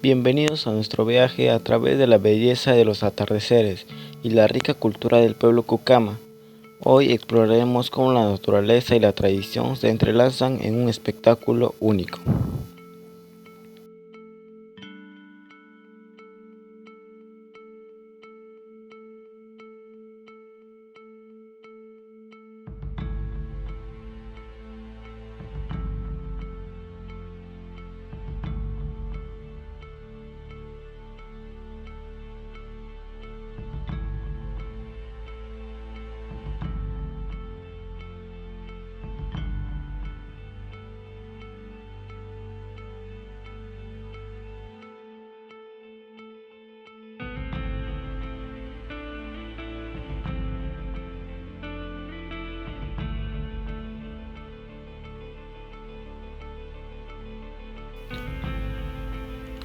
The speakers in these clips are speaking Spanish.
Bienvenidos a nuestro viaje a través de la belleza de los atardeceres y la rica cultura del pueblo Cucama. Hoy exploraremos cómo la naturaleza y la tradición se entrelazan en un espectáculo único.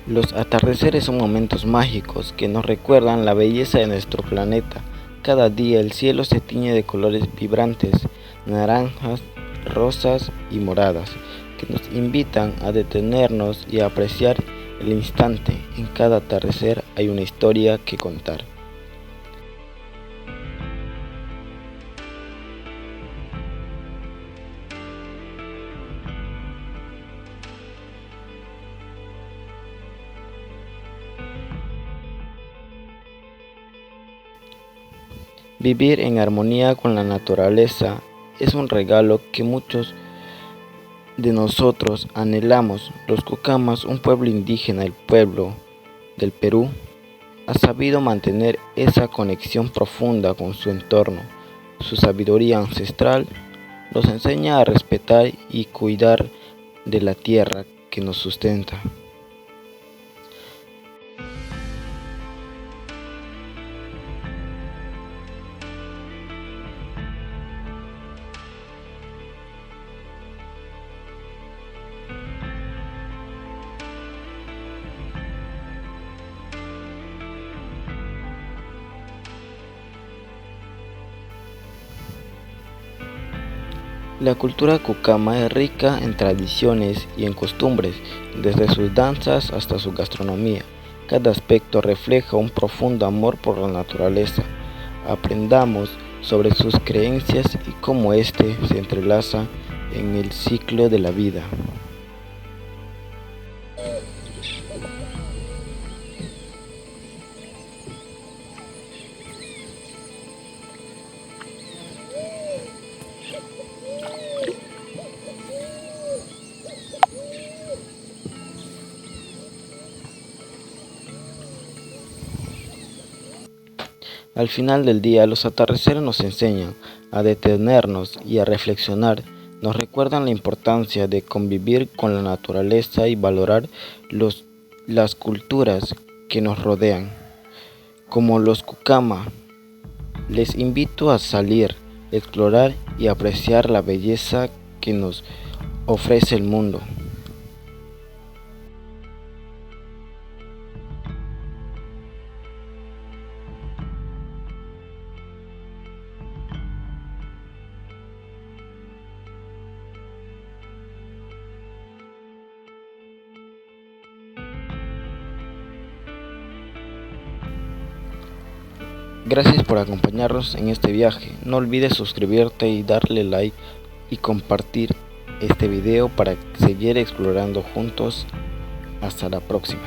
Los atardeceres son momentos mágicos que nos recuerdan la belleza de nuestro planeta. Cada día el cielo se tiñe de colores vibrantes, naranjas, rosas y moradas, que nos invitan a detenernos y a apreciar el instante. En cada atardecer hay una historia que contar. Vivir en armonía con la naturaleza es un regalo que muchos de nosotros anhelamos. Los Cucamas, un pueblo indígena, el pueblo del Perú, ha sabido mantener esa conexión profunda con su entorno. Su sabiduría ancestral nos enseña a respetar y cuidar de la tierra que nos sustenta. La cultura Cucama es rica en tradiciones y en costumbres, desde sus danzas hasta su gastronomía. Cada aspecto refleja un profundo amor por la naturaleza. Aprendamos sobre sus creencias y cómo éste se entrelaza en el ciclo de la vida. Al final del día, los atardeceres nos enseñan a detenernos y a reflexionar. Nos recuerdan la importancia de convivir con la naturaleza y valorar las culturas que nos rodean. Como los Cucama, les invito a salir, explorar y apreciar la belleza que nos ofrece el mundo. Gracias por acompañarnos en este viaje. No olvides suscribirte y darle like y compartir este video para seguir explorando juntos. Hasta la próxima.